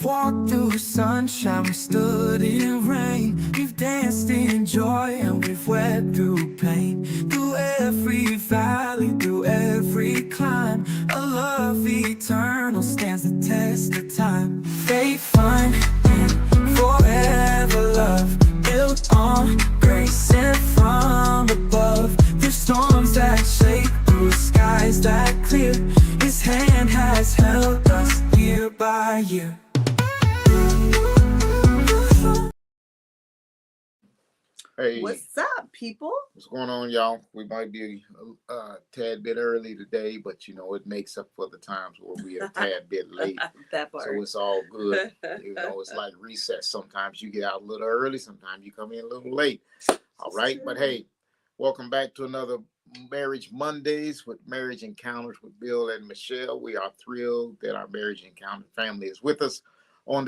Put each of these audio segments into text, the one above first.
walked through sunshine, we stood in rain. We've danced in joy and we've wept through pain. Through every valley, through every climb, a love eternal stands the test of time. Faith, fun, and forever love, built on grace sent from above. Through storms that shake, through skies that clear, His hand has held us year by year. Hey, What's up, people? what's going on, y'all? We might be a tad bit early today, but it makes up for the times where we are a tad bit late. That So part. it's all good. It's like recess. Sometimes you get out a little early, sometimes you come in a little late. All right, but hey, welcome back to another Marriage Mondays with Marriage Encounters with Bill and Michelle. We are thrilled that our Marriage Encounter family is with us on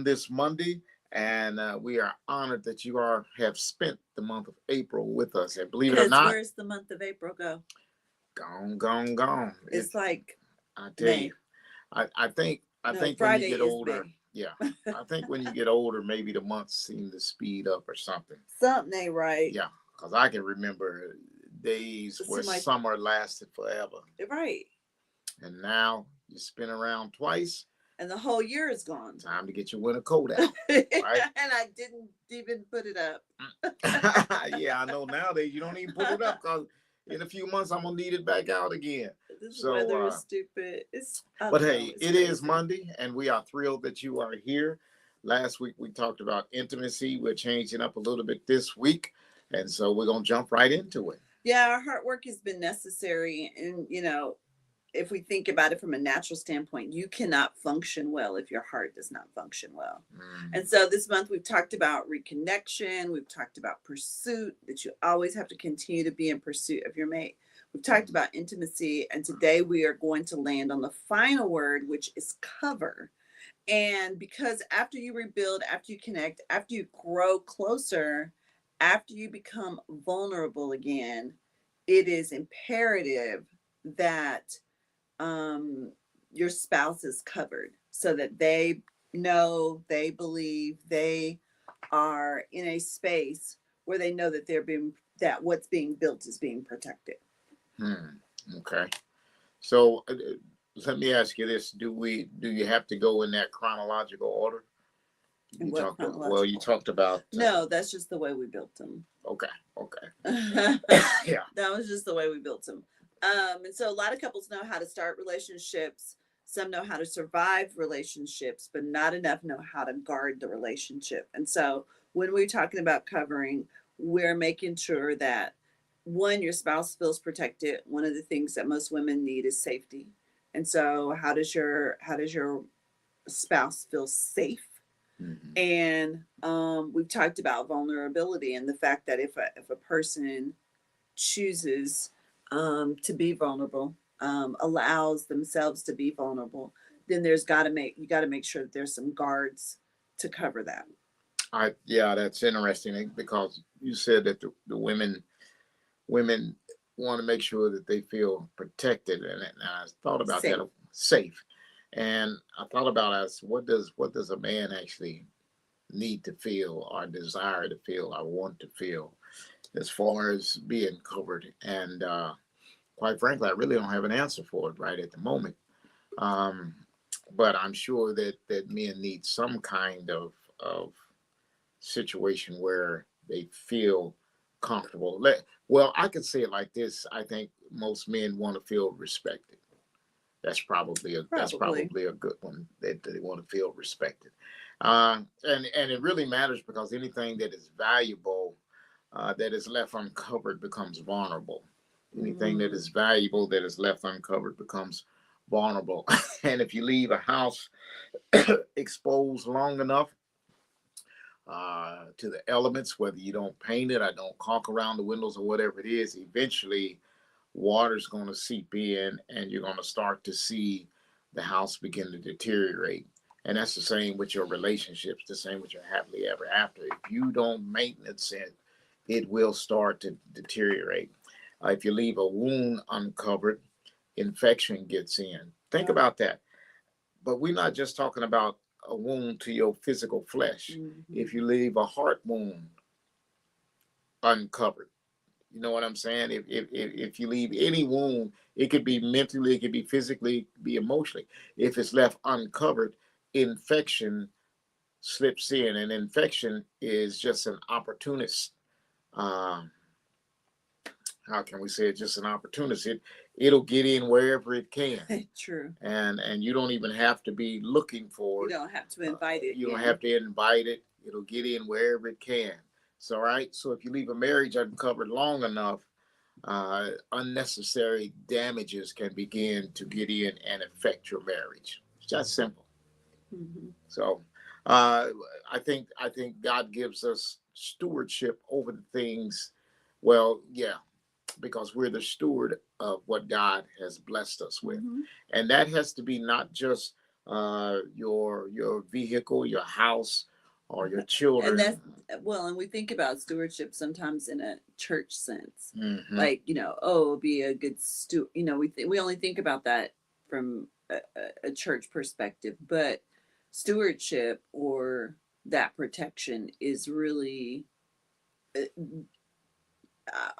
this Monday. And we are honored that you have spent the month of April with us. And believe it or not, where's the month of April go? Gone. It's like I tell May. you, I think Friday when you get older, May. yeah, I think when you get older, maybe the months seem to speed up or something. Something ain't right. Yeah, because I can remember days where summer lasted forever. Right. And now you spin around twice. And the whole year is gone. Time to get your winter coat out. Right? And I didn't even put it up. Yeah, I know nowadays you don't even put it up because in a few months I'm gonna need it back out again. This weather is stupid. But hey, it is Monday, and we are thrilled that you are here. Last week we talked about intimacy. We're changing up a little bit this week, and so we're gonna jump right into it. Yeah, our heart work has been necessary, and if we think about it from a natural standpoint, you cannot function well if your heart does not function well. And so this month we've talked about reconnection. We've talked about pursuit, that you always have to continue to be in pursuit of your mate. We've talked about intimacy. And today we are going to land on the final word, which is cover. And because after you rebuild, after you connect, after you grow closer, after you become vulnerable again, it is imperative that your spouse is covered so that they know, they believe, they are in a space where they know that that what's being built is being protected. Okay. So let me ask you this: Do you have to go in that chronological order? You talked about. No, that's just the way we built them. Okay. Yeah, that was just the way we built them. And so a lot of couples know how to start relationships. Some know how to survive relationships, but not enough know how to guard the relationship. And so when we're talking about covering, we're making sure that one, your spouse feels protected. One of the things that most women need is safety. And so how does your spouse feel safe? And we've talked about vulnerability and the fact that if a person chooses to be vulnerable, allows themselves to be vulnerable, then you got to make sure that there's some guards to cover that. That's interesting because you said that the women want to make sure that they feel protected, and I thought about safe. That safe, and I thought about what does a man actually need to feel, or desire to feel, or want to feel, as far as being covered. And quite frankly, I really don't have an answer for it right at the moment. But I'm sure that men need some kind of situation where they feel comfortable. Well, I could say it like this: I think most men want to feel respected. That's probably a good one, that they want to feel respected. And it really matters because anything that is valuable that is left uncovered becomes vulnerable. Anything that is valuable that is left uncovered becomes vulnerable. And if you leave a house exposed long enough to the elements, whether you don't paint it or don't caulk around the windows or whatever it is, eventually water's going to seep in and you're going to start to see the house begin to deteriorate. And that's the same with your relationships, the same with your happily ever after. If you don't maintenance it, it will start to deteriorate. If you leave a wound uncovered, infection gets in. Think about that. But we're not just talking about a wound to your physical flesh, if you leave a heart wound uncovered. You know what I'm saying? If you leave any wound, it could be mentally, it could be physically, be emotionally. If it's left uncovered, infection slips in, and infection is just an opportunist. Um, how can we say it? Just an opportunist. It'll get in wherever it can. True. And you don't even have to be looking for it. You don't have to invite it. You don't have to invite it. It'll get in wherever it can. So, right. So if you leave a marriage uncovered long enough, unnecessary damages can begin to get in and affect your marriage. It's just simple. So, I think God gives us stewardship over the things. Well, yeah, because we're the steward of what God has blessed us with, and that has to be not just your vehicle, your house, or your children. And that's and we think about stewardship sometimes in a church sense, like be a good steward. We only think about that from a church perspective, but stewardship or that protection is really.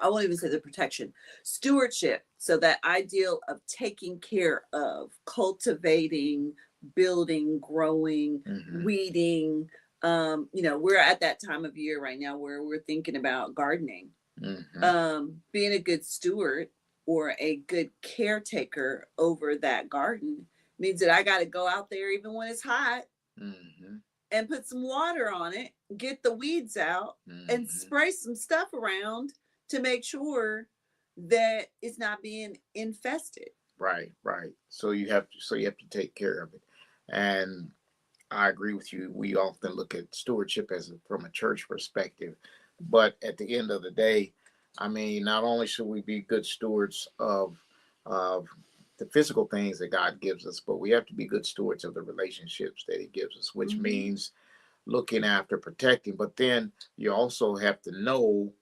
I won't even say the protection, stewardship. So that ideal of taking care of, cultivating, building, growing, weeding. We're at that time of year right now where we're thinking about gardening. Being a good steward or a good caretaker over that garden means that I got to go out there even when it's hot and put some water on it, get the weeds out, and spray some stuff around to make sure that it's not being infested. Right. So you have to take care of it. And I agree with you. We often look at stewardship from a church perspective, but at the end of the day, I mean, not only should we be good stewards of the physical things that God gives us, but we have to be good stewards of the relationships that He gives us, which means looking after, protecting. But then you also have to know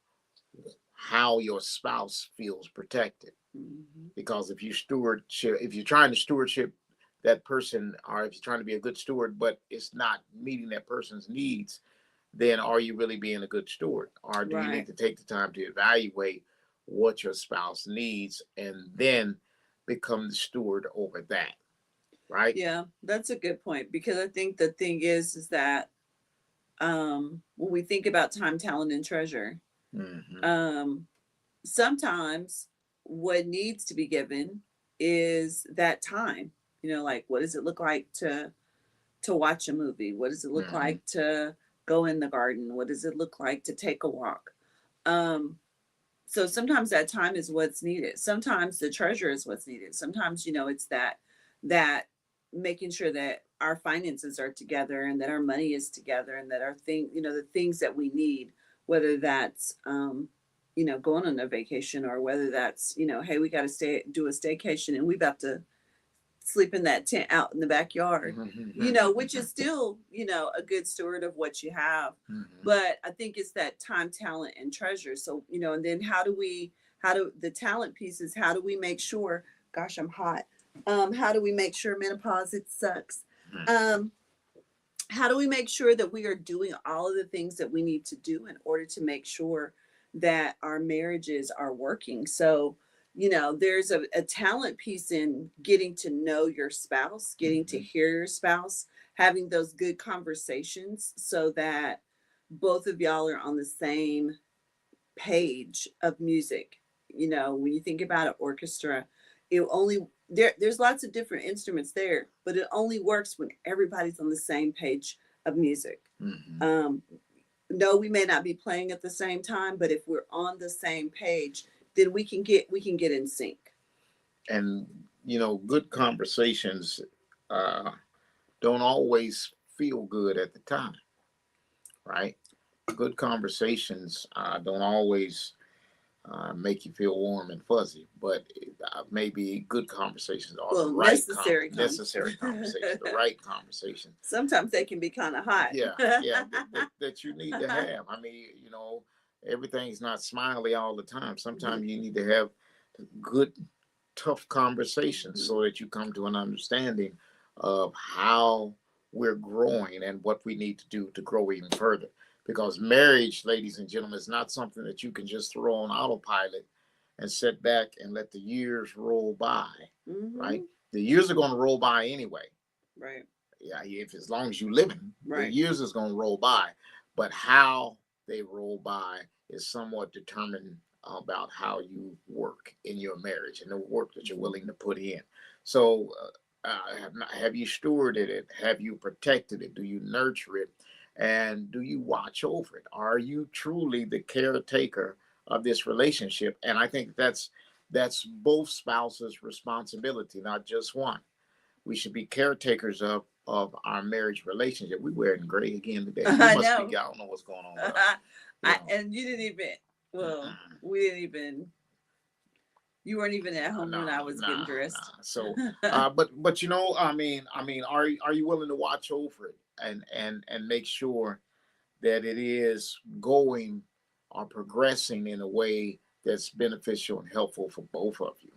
how your spouse feels protected, because if you're trying to stewardship that person, or if you're trying to be a good steward, but it's not meeting that person's needs, then are you really being a good steward? Or do you need to take the time to evaluate what your spouse needs and then become the steward over that? Right? Yeah, that's a good point, because I think the thing is that when we think about time, talent, and treasure, sometimes what needs to be given is that time. Like, what does it look like to watch a movie? What does it look like to go in the garden? What does it look like to take a walk? So sometimes that time is what's needed. Sometimes the treasure is what's needed. Sometimes, it's that making sure that our finances are together and that our money is together and that the things that we need, whether that's, going on a vacation, or whether that's, hey, we got to do a staycation and we about to sleep in that tent out in the backyard, which is still, a good steward of what you have. But I think it's that time, talent, and treasure. So, and then how do the talent pieces, how do we make sure, gosh, I'm hot. How do we make sure menopause, it sucks. How do we make sure that we are doing all of the things that we need to do in order to make sure that our marriages are working? So, there's a talent piece in getting to know your spouse, getting to hear your spouse, having those good conversations so that both of y'all are on the same page of music. When you think about an orchestra, there's lots of different instruments there, but it only works when everybody's on the same page of music. No, we may not be playing at the same time, but if we're on the same page, then we can get in sync. And good conversations don't always feel good at the time, right? Good conversations don't always make you feel warm and fuzzy, but maybe good conversations are the right necessary conversations, the right conversations. Sometimes they can be kind of hot. Yeah, that you need to have. I mean, everything's not smiley all the time. Sometimes you need to have good, tough conversations so that you come to an understanding of how we're growing and what we need to do to grow even further. Because marriage, ladies and gentlemen, is not something that you can just throw on autopilot and sit back and let the years roll by, right? The years are going to roll by anyway. Right. Yeah, if as long as you living, Right. the years is going to roll by. But how they roll by is somewhat determined about how you work in your marriage and the work that you're willing to put in. So, have you stewarded it? Have you protected it? Do you nurture it? And do you watch over it? Are you truly the caretaker of this relationship? And I think that's both spouses' responsibility, not just one. We should be caretakers of our marriage relationship. We wearing gray again today. You I must know. be. I don't know what's going on. And you didn't even. Well, we didn't even. You weren't even at home when I was getting dressed. So, but you know, I mean, are you willing to watch over it and make sure that it is going or progressing in a way that's beneficial and helpful for both of you?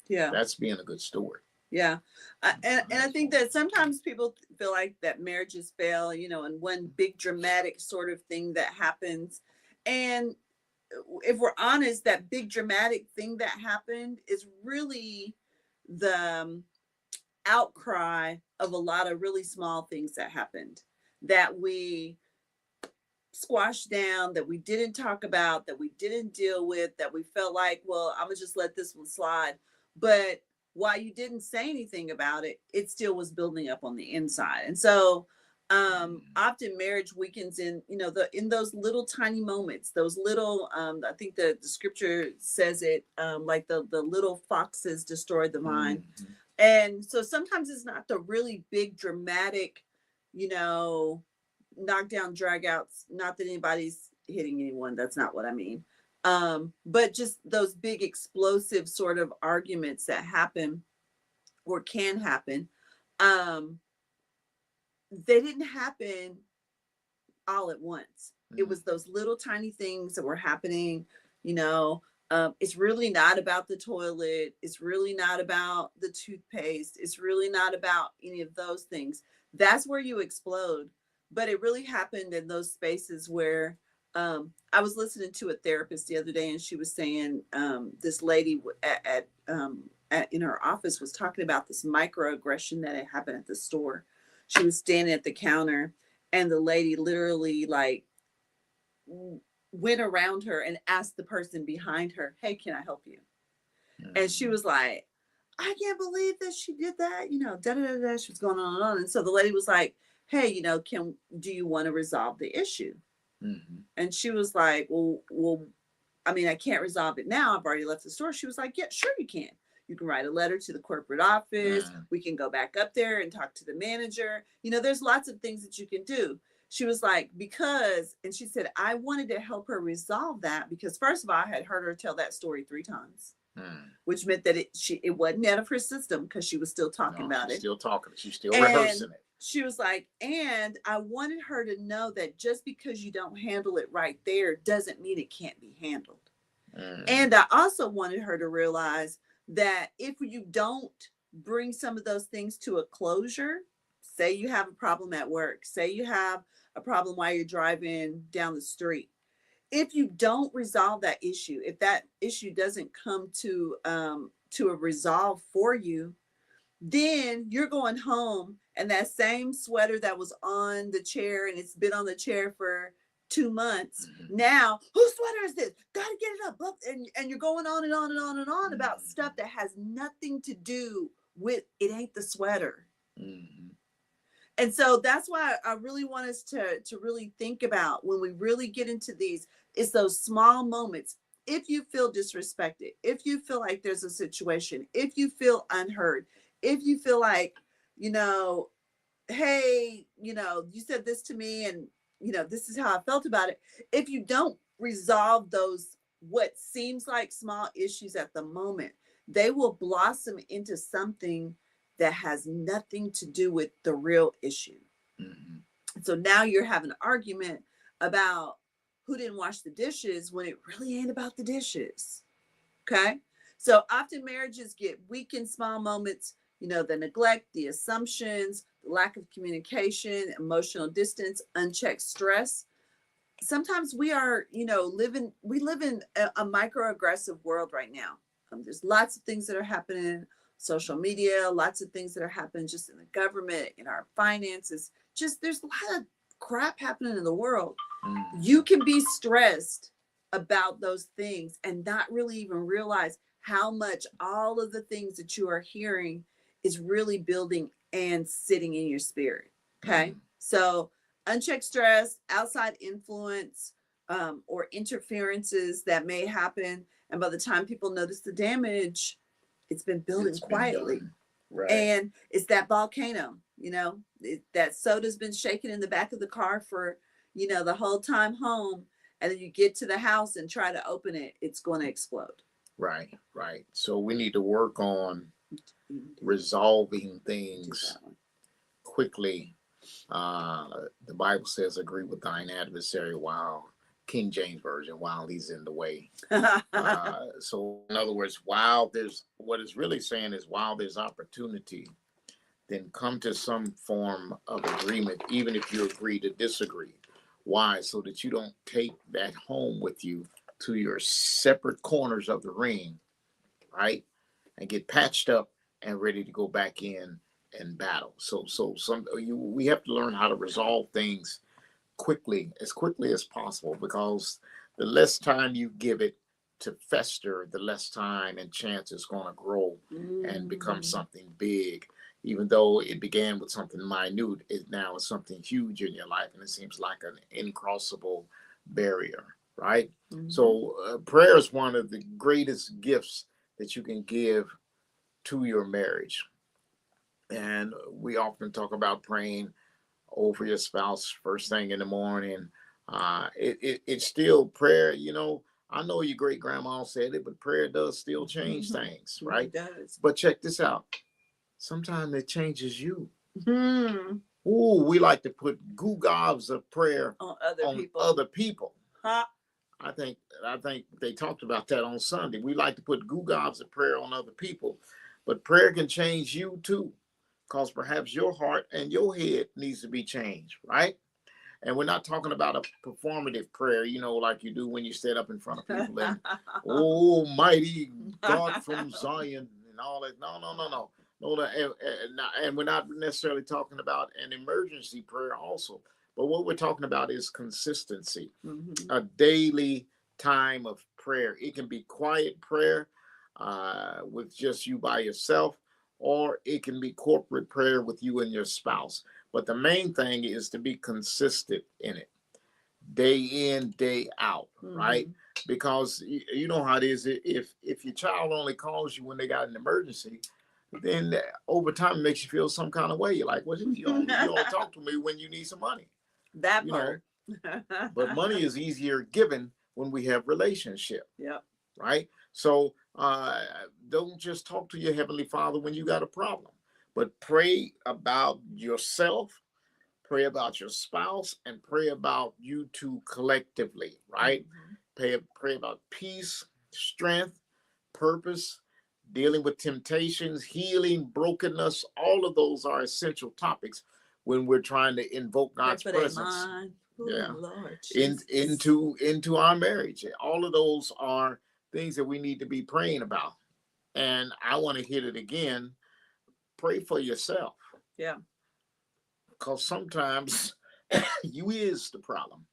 Yeah, that's being a good steward. Yeah. And I think that sometimes people feel like that marriages fail, you know, and one big dramatic sort of thing that happens. And if we're honest, that big dramatic thing that happened is really the outcry of a lot of really small things that happened that we squashed down, that we didn't talk about, that we didn't deal with, that we felt like, well, I'm gonna just let this one slide. But while you didn't say anything about it, it still was building up on the inside. And so often marriage weakens in, you know, in those little tiny moments, those little I think the scripture says it, like the little foxes destroy the vine. And so sometimes it's not the really big dramatic, you know, knockdown dragouts, not that anybody's hitting anyone, that's not what I mean. But just those big explosive sort of arguments that happen or can happen, they didn't happen all at once. It was those little tiny things that were happening, you know. It's really not about the toilet. It's really not about the toothpaste. It's really not about any of those things. That's where you explode. But it really happened in those spaces where I was listening to a therapist the other day, and she was saying this lady in her office was talking about this microaggression that had happened at the store. She was standing at the counter, and the lady literally like went around her and asked the person behind her, "Hey, can I help you?" And she was like, "I can't believe that she did that." You know, da da da da. She was going on and on. And so the lady was like, "Hey, you know, do you want to resolve the issue?" And she was like, well, I mean, I can't resolve it now. I've already left the store. She was like, "Yeah, sure you can. You can write a letter to the corporate office. We can go back up there and talk to the manager. You know, there's lots of things that you can do." She was like, and she said, I wanted to help her resolve that because first of all, I had heard her tell that story 3 times, which meant that it wasn't out of her system because she was still talking about it. Still talking. She's still rehearsing it. She was like, and I wanted her to know that just because you don't handle it right there doesn't mean it can't be handled. And I also wanted her to realize that if you don't bring some of those things to a closure, say you have a problem at work, say you have a problem while you're driving down the street, if you don't resolve that issue, if that issue doesn't come to a resolve for you, then you're going home and that same sweater that was on the chair and it's been on the chair for 2 months. Now, whose sweater is this? Gotta get it up. And you're going on and on and on and on about stuff that has nothing to do with it ain't the sweater. And so that's why I really want us to really think about when we really get into these, it's those small moments. If you feel disrespected, if you feel like there's a situation, if you feel unheard, if you feel like, you know, hey, you know, you said this to me and, you know, this is how I felt about it. If you don't resolve those, what seems like small issues at the moment, they will blossom into something that has nothing to do with the real issue. So now you're having an argument about who didn't wash the dishes when it really ain't about the dishes. Okay. So often marriages get weak in small moments, you know, the neglect, the assumptions, lack of communication, emotional distance, unchecked stress. Sometimes we are, we live in a microaggressive world right now. There's lots of things that are happening in social media, lots of things that are happening just in the government, in our finances. Just there's a lot of crap happening in the world. You can be stressed about those things and not really even realize how much all of the things that you are hearing is really building and sitting in your spirit. Okay. So unchecked stress, outside influence, or interferences that may happen. And by the time people notice the damage, it's been building quietly. Right. And it's that volcano, that soda's been shaking in the back of the car for, the whole time home. And then you get to the house and try to open it, it's going to explode. Right. So we need to work on resolving things quickly. The Bible says, agree with thine adversary while, King James Version, while he's in the way. So in other words, what it's really saying is while there's opportunity, then come to some form of agreement, even if you agree to disagree. Why? So that you don't take that home with you to your separate corners of the ring, right? And get patched up and ready to go back in and battle. So we have to learn how to resolve things as quickly as possible, because the less time you give it to fester, the less time and chance it's going to grow and become something big. Even though it began with something minute, it now is something huge in your life, and it seems like an incrossable barrier, right? So prayer is one of the greatest gifts that you can give to your marriage. And we often talk about praying over your spouse first thing in the morning. It's still prayer, I know your great grandma said it, but prayer does still change things, right? It does. But check this out. Sometimes it changes you. We like to put goo gobs of prayer on other people. Huh? I think they talked about that on Sunday. We like to put goo gobs of prayer on other people, but prayer can change you too, because perhaps your heart and your head needs to be changed, right? And we're not talking about a performative prayer, like you do when you stand up in front of people and, oh, mighty God from Zion and all that. No. And we're not necessarily talking about an emergency prayer also. But what we're talking about is consistency, a daily time of prayer. It can be quiet prayer with just you by yourself, or it can be corporate prayer with you and your spouse. But the main thing is to be consistent in it, day in, day out, right? Because you know how it is. If your child only calls you when they got an emergency, then over time it makes you feel some kind of way. You're like, well, you don't talk to me when you need some money. That part. But money is easier given when we have relationship. Yeah. Right. So don't just talk to your Heavenly Father when you got a problem, but pray about yourself, pray about your spouse, and pray about you two collectively. Right. Pray about peace, strength, purpose, dealing with temptations, healing, brokenness. All of those are essential topics when we're trying to invoke God's presence. Lord, into our marriage. All of those are things that we need to be praying about. And I want to hit it again. Pray for yourself. Yeah. Because sometimes you is the problem.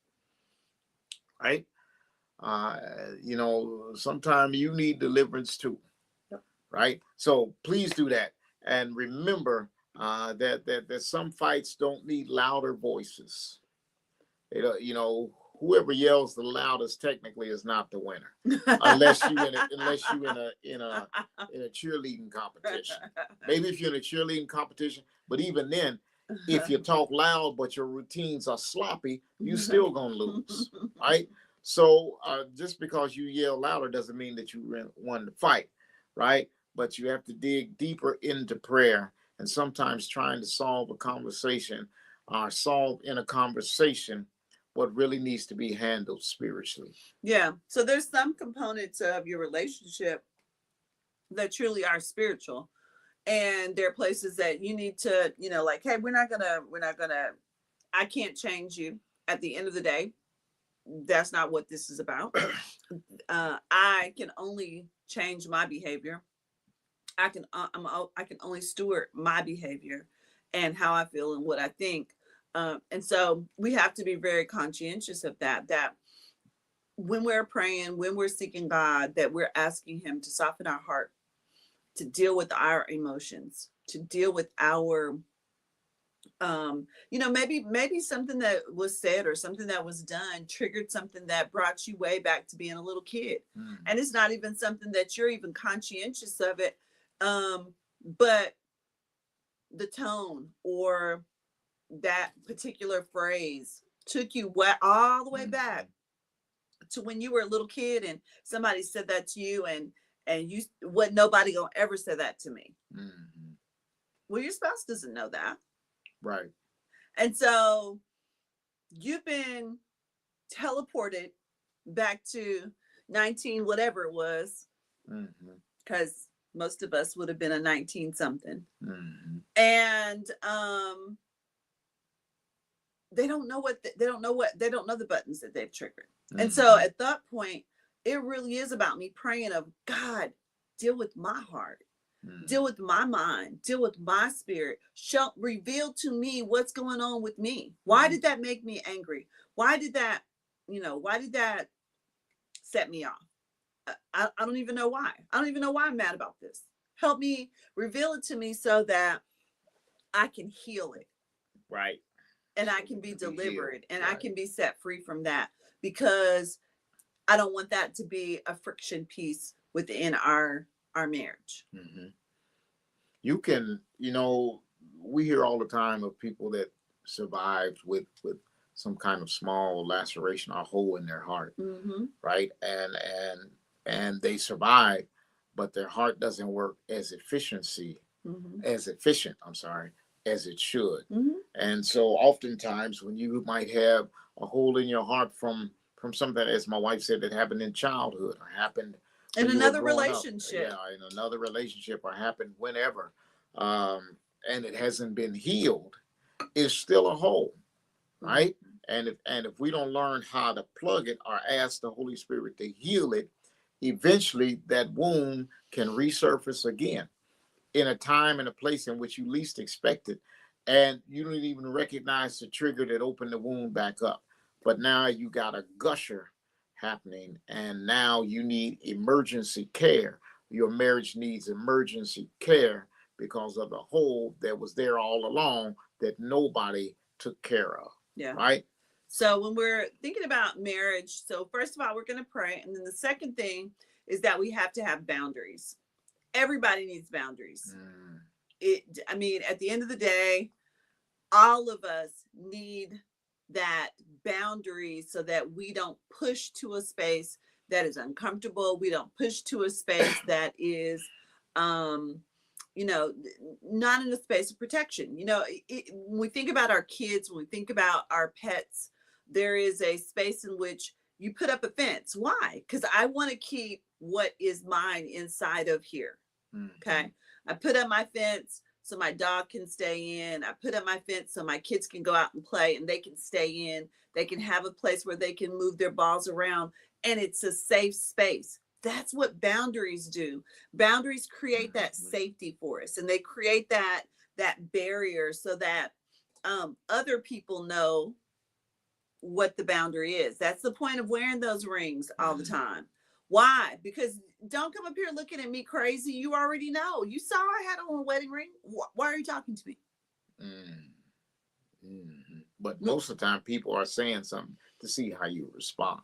Right? Sometimes you need deliverance too. Right? So please do that. And remember that some fights don't need louder voices. Whoever yells the loudest technically is not the winner, unless you in a cheerleading competition. Maybe if you're in a cheerleading competition, but even then, if you talk loud but your routines are sloppy, you still gonna lose, right? So just because you yell louder doesn't mean that you won the fight, right? But you have to dig deeper into prayer, and sometimes trying to solve a conversation what really needs to be handled spiritually. Yeah. So there's some components of your relationship that truly are spiritual. And there are places that you need to, like, hey, we're not gonna, I can't change you. At the end of the day, that's not what this is about. I can only change my behavior. I can only steward my behavior and how I feel and what I think. And so we have to be very conscientious of that. That when we're praying, when we're seeking God, that we're asking Him to soften our heart, to deal with our emotions, to deal with our maybe something that was said or something that was done triggered something that brought you way back to being a little kid. And it's not even something that you're even conscientious of it, but the tone or that particular phrase took you all the way back to when you were a little kid and somebody said that to you, and you, what, nobody gonna ever say that to me. Well, your spouse doesn't know that. Right. And so you've been teleported back to 19, whatever it was, because most of us would have been a 19 something. And they don't know the buttons that they've triggered. And so at that point, it really is about me praying of, God, deal with my heart. Deal with my mind, deal with my spirit, reveal to me what's going on with me. Why did that make me angry? Why did that set me off? I don't even know why. I don't even know why I'm mad about this. Help me, reveal it to me so that I can heal it. Right. And I can be delivered and I can be set free from that, because I don't want that to be a friction piece within our marriage. You can, we hear all the time of people that survived with some kind of small laceration or hole in their heart, right? And they survive, but their heart doesn't work as efficient, as it should. And so oftentimes when you might have a hole in your heart from something, as my wife said, that happened in childhood or happened in another relationship. In another relationship, or happened whenever, and it hasn't been healed, it's still a hole, right? And if we don't learn how to plug it or ask the Holy Spirit to heal it, eventually that wound can resurface again in a time and a place in which you least expect it, and you don't even recognize the trigger that opened the wound back up. But now you got a gusher happening, and now you need emergency care. Your marriage needs emergency care because of the hole that was there all along that nobody took care of. Yeah. Right. So when we're thinking about marriage, so first of all, we're going to pray. And then the second thing is that we have to have boundaries. Everybody needs boundaries. At the end of the day, all of us need that boundary so that we don't push to a space that is uncomfortable. We don't push to a space that is, not in a space of protection. When we think about our kids, when we think about our pets, there is a space in which you put up a fence. Why? Because I want to keep what is mine inside of here. Okay. I put up my fence so my dog can stay in. I put up my fence so my kids can go out and play and they can stay in. They can have a place where they can move their balls around, and it's a safe space. That's what boundaries do. Boundaries create that safety for us, and they create that barrier so that other people know what the boundary is. That's the point of wearing those rings all the time. Why? Because don't come up here looking at me crazy. You already know. You saw I had on a wedding ring. Why are you talking to me? But most of the time, people are saying something to see how you respond.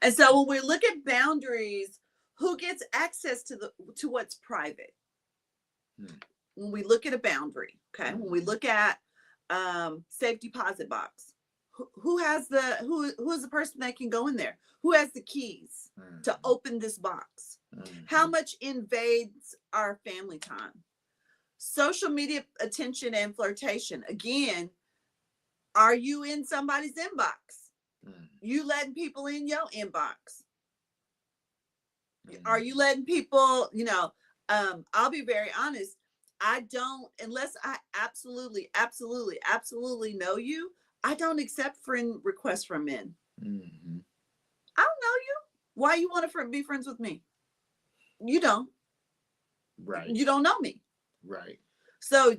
And so when we look at boundaries, who gets access to what's private? When we look at a boundary, okay, when we look at safe deposit box, who is the person that can go in there? Who has the keys to open this box? How much invades our family time? Social media attention and flirtation. Again, are you in somebody's inbox? You letting people in your inbox? Are you letting people, I'll be very honest. I don't, unless I absolutely, absolutely, absolutely know you, I don't accept friend requests from men. Mm-hmm. I don't know you. Why you want to be friends with me? You don't. Right. You don't know me. Right. So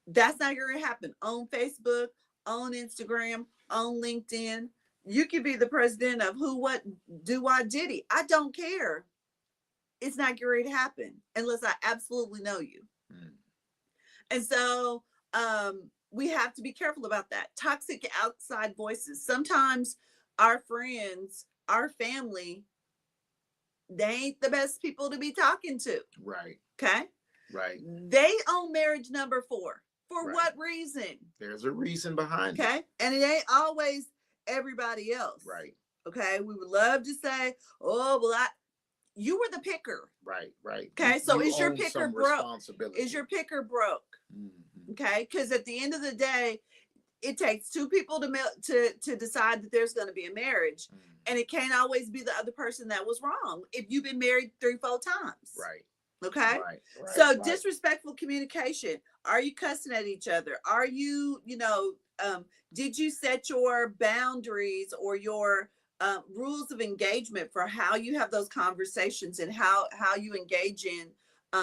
that's not going to happen on Facebook, on Instagram, on LinkedIn. You could be the president of who, what, do, I, diddy. I don't care. It's not going to happen unless I absolutely know you. Mm. And so we have to be careful about that. Toxic outside voices. Sometimes our friends, our family, they ain't the best people to be talking to. Right. Okay. Right. They own marriage number 4. For Right. what reason? There's a reason behind it. Okay. And it ain't always everybody else. Right. Okay. We would love to say, oh, well, you were the picker. Right. Right. Okay. So you is your own picker some broke? responsibility. Is your picker broke? Mm-hmm. Okay. Because at the end of the day, it takes 2 people to decide that there's going to be a marriage. Mm-hmm. And it can't always be the other person that was wrong if you've been married 3-4 times. Right. Okay. Right. Right. So right. disrespectful communication. Are you cussing at each other? Are you, did you set your boundaries or your rules of engagement for how you have those conversations and how you engage in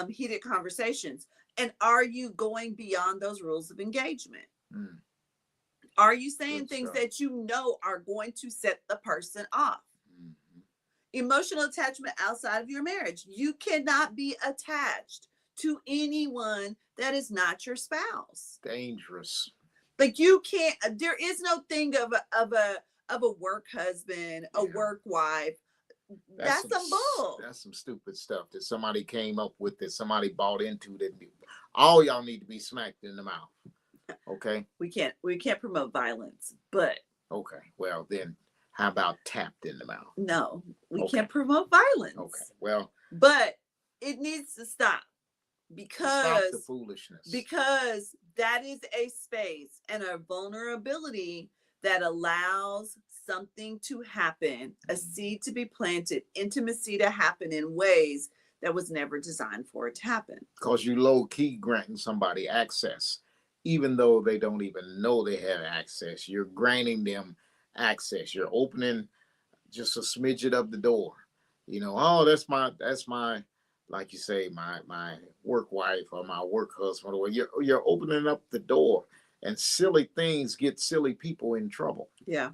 heated conversations? And are you going beyond those rules of engagement? Mm. Are you saying Good things stuff. that you know are going to set the person off? Mm-hmm. Emotional attachment outside of your marriage. You cannot be attached to anyone that is not your spouse. Dangerous. Like you can't. There is no thing of a work husband, a work wife. That's some bull. That's some stupid stuff that somebody came up with, that somebody bought into. That all y'all need to be smacked in the mouth. Okay. We can't promote violence, but okay. Well then, how about tapped in the mouth? No, we Okay. can't promote violence. Okay. Well, but it needs to stop because stop the foolishness. Because that is a space and a vulnerability that allows something to happen, a seed to be planted, intimacy to happen in ways that was never designed for it to happen. Because you low key granting somebody access, even though they don't even know they have access. You're granting them access. You're opening just a smidget of the door. Oh, that's my, like you say, my work wife or my work husband. Or you're opening up the door, and silly things get silly people in trouble. Yeah.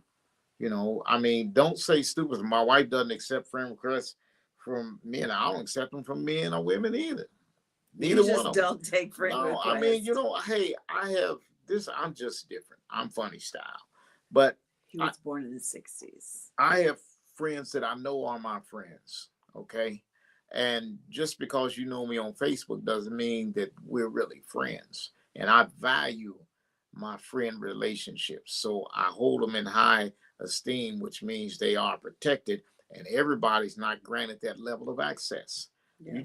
Don't say stupid. My wife doesn't accept friend requests from men. I don't accept them from men or women either. Neither one of them. Don't take friend requests. Hey, I have this. I'm just different. I'm funny style. But he was born in the 60s. I have friends that I know are my friends. Okay. And just because you know me on Facebook doesn't mean that we're really friends. And I value my friend relationships. So I hold them in high esteem, which means they are protected, and everybody's not granted that level of access. Yeah. You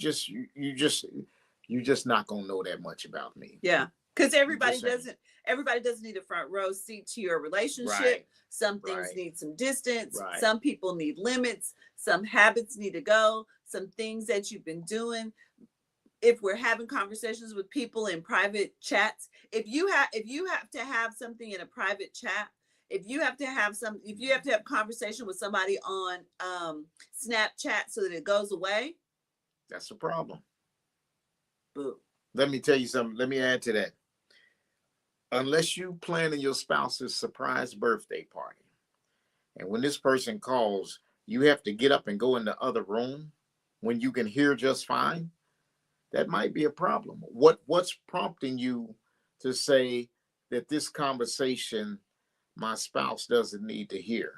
just not gonna know that much about me. Yeah. Because everybody doesn't need a front row seat to your relationship. Right. Some things need some distance. Right. Some people need limits. Some habits need to go. Some things that you've been doing. If we're having conversations with people in private chats, if you have to have something in a private chat, if you have to have conversation with somebody on Snapchat so that it goes away, that's a problem. Boo. Let me tell you something. Let me add to that. Unless you planning your spouse's surprise birthday party, and when this person calls, you have to get up and go in the other room when you can hear just fine, that might be a problem. What's prompting you to say that this conversation my spouse doesn't need to hear?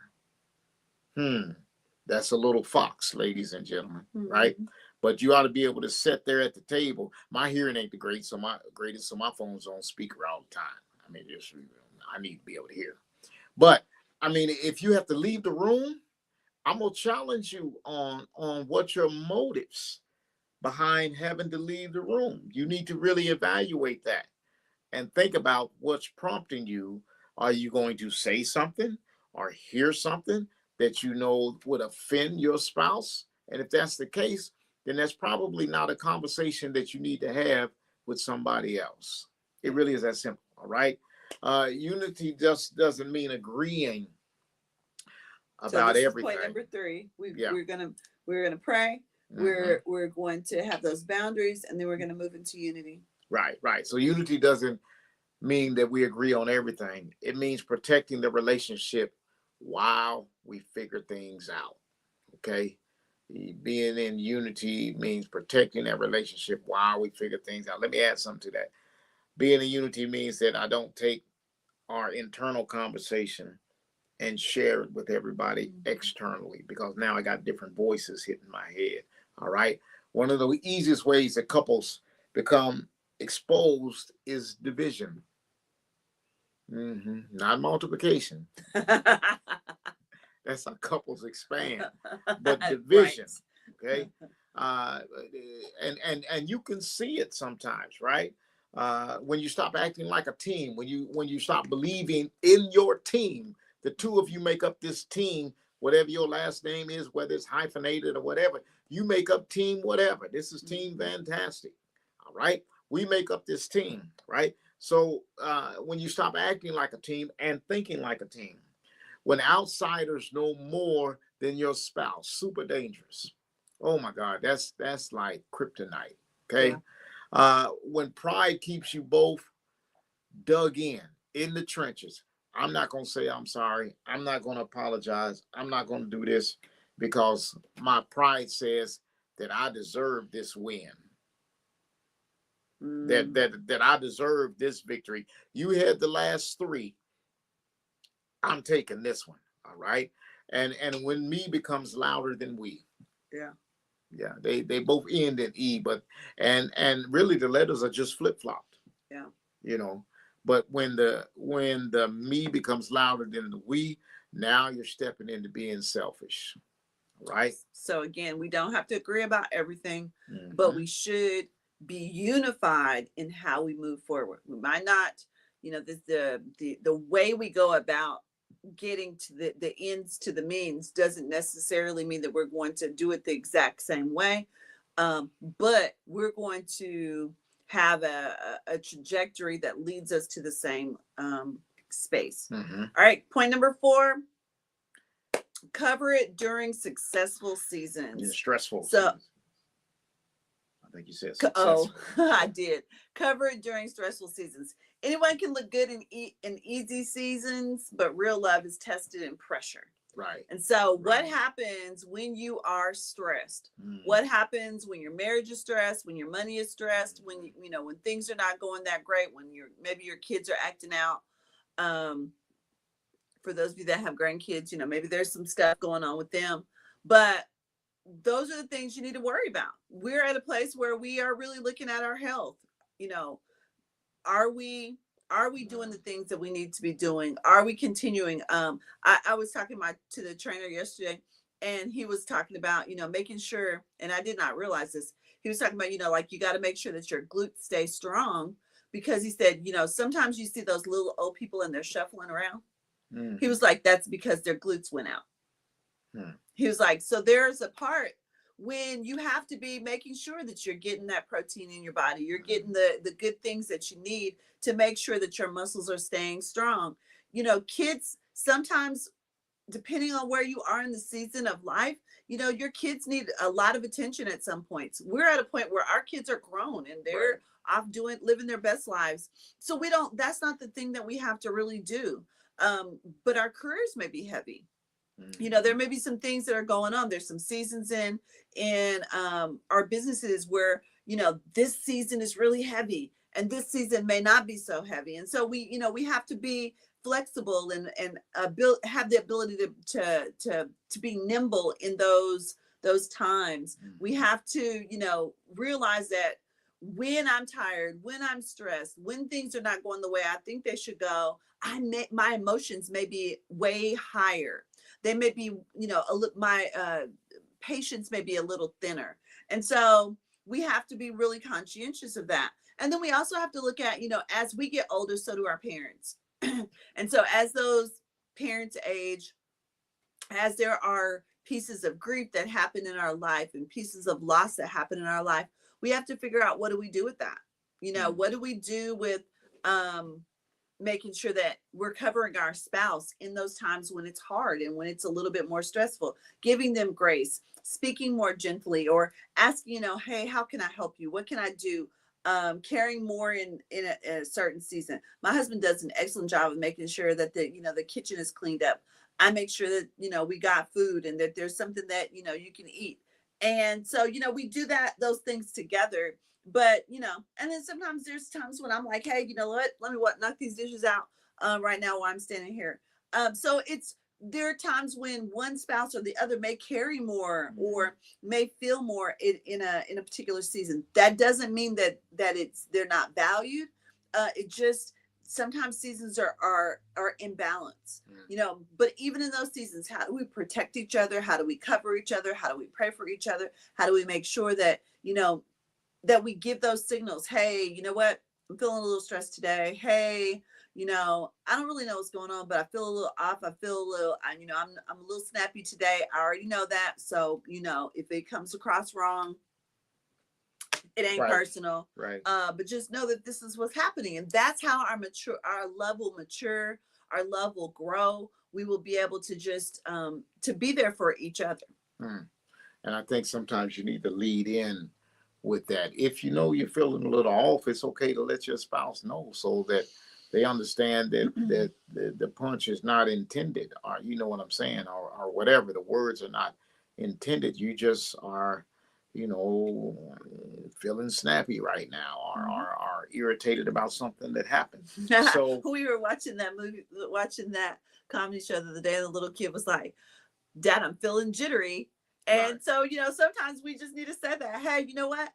That's a little fox, ladies and gentlemen, right? But you ought to be able to sit there at the table. My hearing ain't the greatest, so my phone's on speaker all the time. I need to be able to hear. But if you have to leave the room, I'm gonna challenge you on what your motives behind having to leave the room. You need to really evaluate that and think about what's prompting you. Are you going to say something or hear something that you know would offend your spouse? And if that's the case, then that's probably not a conversation that you need to have with somebody else. It really is that simple. All right. Unity just doesn't mean agreeing about this everything. is point number 3. Yeah. We're gonna pray. We're going to have those boundaries, and then we're going to move into unity. Right. So unity doesn't mean that we agree on everything. It means protecting the relationship while we figure things out. Okay. Being in unity means protecting that relationship while we figure things out. Let me add something to that. Being in unity means that I don't take our internal conversation and share it with everybody externally, because now I got different voices hitting my head. All right. One of the easiest ways that couples become exposed is division. Not multiplication. That's how couples expand, but division. Right. Okay. And you can see it sometimes, right? When you stop acting like a team, when you stop believing in your team, the two of you make up this team, whatever your last name is, whether it's hyphenated or whatever, you make up team whatever. This is Team Fantastic. All right. We make up this team, right? So when you stop acting like a team and thinking like a team, when outsiders know more than your spouse, super dangerous. Oh my God, that's like kryptonite. Okay. Yeah. When pride keeps you both dug in the trenches, I'm not going to say I'm sorry. I'm not going to apologize. I'm not going to do this because my pride says that I deserve this win. That I deserve this victory. You had the last 3. I'm taking this one. All right. And when me becomes louder than we. Yeah. They both end in E, but and really the letters are just flip-flopped. Yeah. You know, but when the me becomes louder than the we, now you're stepping into being selfish. Right. So again, we don't have to agree about everything, but we should be unified in how we move forward. We might not, the way we go about getting to the ends to the means doesn't necessarily mean that we're going to do it the exact same way, but we're going to have a trajectory that leads us to the same space. All right, point number 4. Cover it during successful seasons. Yeah, stressful. Seasons. I think you said successful. I did. Cover it during stressful seasons. Anyone can look good in easy seasons, but real love is tested in pressure. Right. And so what happens when you are stressed? What happens when your marriage is stressed, when your money is stressed, when when things are not going that great, when maybe your kids are acting out? For those of you that have grandkids, maybe there's some stuff going on with them, but those are the things you need to worry about. We're at a place where we are really looking at our health. Are we doing the things that we need to be doing? Are we continuing? I was talking to the trainer yesterday, and he was talking about, making sure, and I did not realize this. He was talking about, like you got to make sure that your glutes stay strong, because he said, sometimes you see those little old people and they're shuffling around. He was like, that's because their glutes went out. He was like, so there's a part when you have to be making sure that you're getting that protein in your body. You're getting the good things that you need to make sure that your muscles are staying strong. Kids sometimes, depending on where you are in the season of life, your kids need a lot of attention at some points. We're at a point where our kids are grown and they're off living their best lives. So that's not the thing that we have to really do. But our careers may be heavy. There may be some things that are going on. There's some seasons in our businesses where, this season is really heavy and this season may not be so heavy. And so we have to be flexible and have the ability to be nimble in those times. We have to, realize that when I'm tired, when I'm stressed, when things are not going the way I think they should go, my emotions may be way higher. They may be, my patience may be a little thinner. And so we have to be really conscientious of that. And then we also have to look at, as we get older, so do our parents. And so as those parents age, as there are pieces of grief that happen in our life and pieces of loss that happen in our life, we have to figure out, what do we do with that? You know, what do we do with making sure that we're covering our spouse in those times when it's hard and when it's a little bit more stressful, giving them grace, speaking more gently, or asking, you know, hey, how can I help you? What can I do? Caring more in a certain season. My husband does an excellent job of making sure that the kitchen is cleaned up. I make sure that we got food and that there's something that you can eat. And so we do those things together. But and then sometimes there's times when I'm like, hey, you know what? Let me knock these dishes out right now while I'm standing here. So there are times when one spouse or the other may carry more or may feel more in a particular season. That doesn't mean that they're not valued. It just sometimes seasons are in balance, but even in those seasons, how do we protect each other? How do we cover each other? How do we pray for each other? How do we make sure that that we give those signals? Hey, you know what? I'm feeling a little stressed today. Hey, I don't really know what's going on, but I feel a little off. I feel a little, I'm a little snappy today. I already know that. So, if it comes across wrong, it ain't personal. Right. But just know that this is what's happening. And that's how our love will mature, our love will grow. We will be able to just to be there for each other. And I think sometimes you need to lead in with that. If you're feeling a little off, it's okay to let your spouse know so that they understand that the punch is not intended, or you know what I'm saying, or whatever. The words are not intended. You just are, feeling snappy right now, or are irritated about something that happened. So we were watching that comedy show the other day, and the little kid was like, Dad, I'm feeling jittery. And so, sometimes we just need to say that, hey, you know what?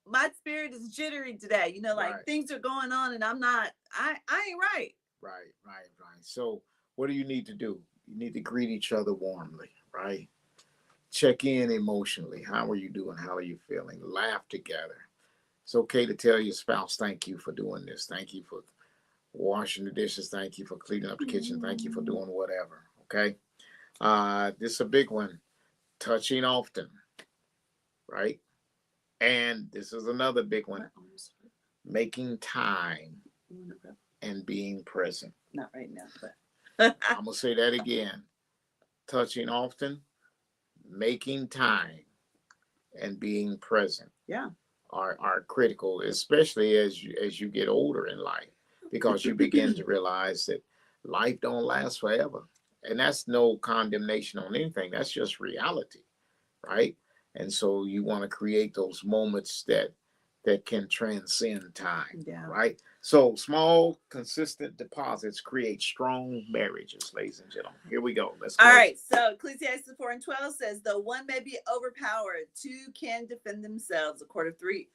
My spirit is jittery today. Things are going on and I ain't right. Right. So what do you need to do? You need to greet each other warmly, right? Check in emotionally. How are you doing? How are you feeling? Laugh together. It's okay to tell your spouse, thank you for doing this. Thank you for washing the dishes. Thank you for cleaning up the kitchen. Thank you for doing whatever. Okay. This is a big one. Touching often, right? And this is another big one. Making time and being present. Not right now, but I'm gonna say that again. Touching often, making time, and being present. Yeah. Are critical, especially as you get older in life, because you begin to realize that life don't last forever. And that's no condemnation on anything. That's just reality, right? And so you want to create those moments that can transcend time, right? So small, consistent deposits create strong marriages, ladies and gentlemen. Here we go. Let's go. All right. So Ecclesiastes 4:12 says, though one may be overpowered, two can defend themselves. A cord of three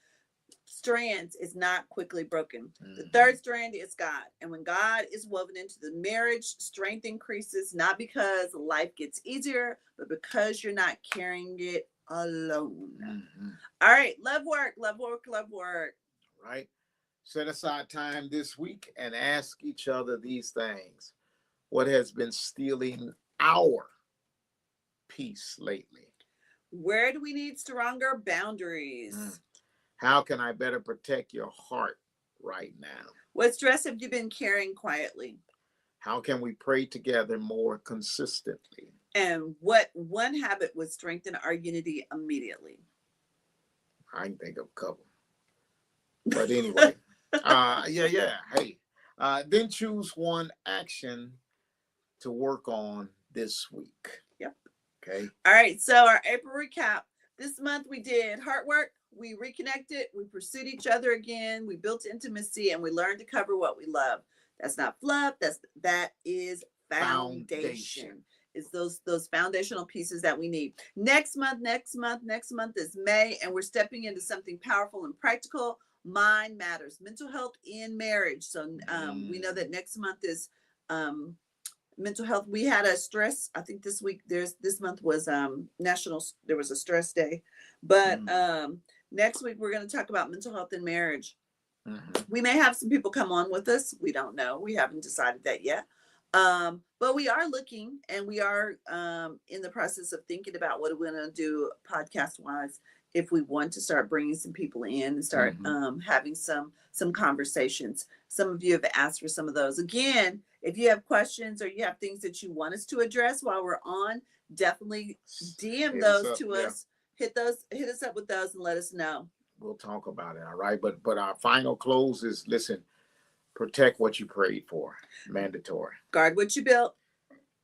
strands is not quickly broken. The third strand is God. And when God is woven into the marriage, strength increases, not because life gets easier, but because you're not carrying it alone. All right. Love work. Right. Set aside time this week and ask each other these things. What has been stealing our peace lately? Where do we need stronger boundaries? How can I better protect your heart right now? What stress have you been carrying quietly? How can we pray together more consistently? And what one habit would strengthen our unity immediately? I can think of a couple. But anyway, Hey, then choose one action to work on this week. Yep. Okay. All right. So our April recap. This month we did heart work. We reconnected, we pursued each other again, we built intimacy, and we learned to cover what we love. That's not fluff, that is foundation. It's those foundational pieces that we need. Next month is May, and we're stepping into something powerful and practical. Mind matters. Mental health in marriage. So we know that next month is mental health. We had a stress, I think this month was there was a stress day, but next week we're going to talk about mental health in marriage. We may have some people come on with us. We don't know. We haven't decided that yet. But we are looking, and we are in the process of thinking about what we're going to do podcast wise if we want to start bringing some people in and start having some conversations. Some of you have asked for some of those. Again, if you have questions or you have things that you want us to address while we're on, definitely DM Hit us those up, to yeah. us. Hit us up with those and let us know. We'll talk about it. All right. But our final close is, listen, protect what you prayed for. Mandatory. Guard what you built.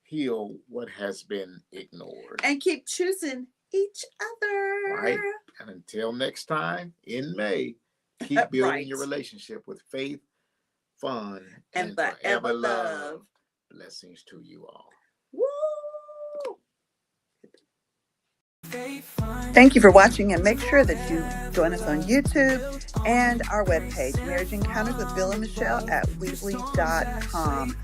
Heal what has been ignored. And keep choosing each other. Right. And until next time in May, keep building Right. your relationship with faith, fun, And forever forever love. love. Blessings to you all. Woo! Thank you for watching, and make sure that you join us on YouTube and our webpage, Marriage Encounters with Bill and Michelle at Weebly.com.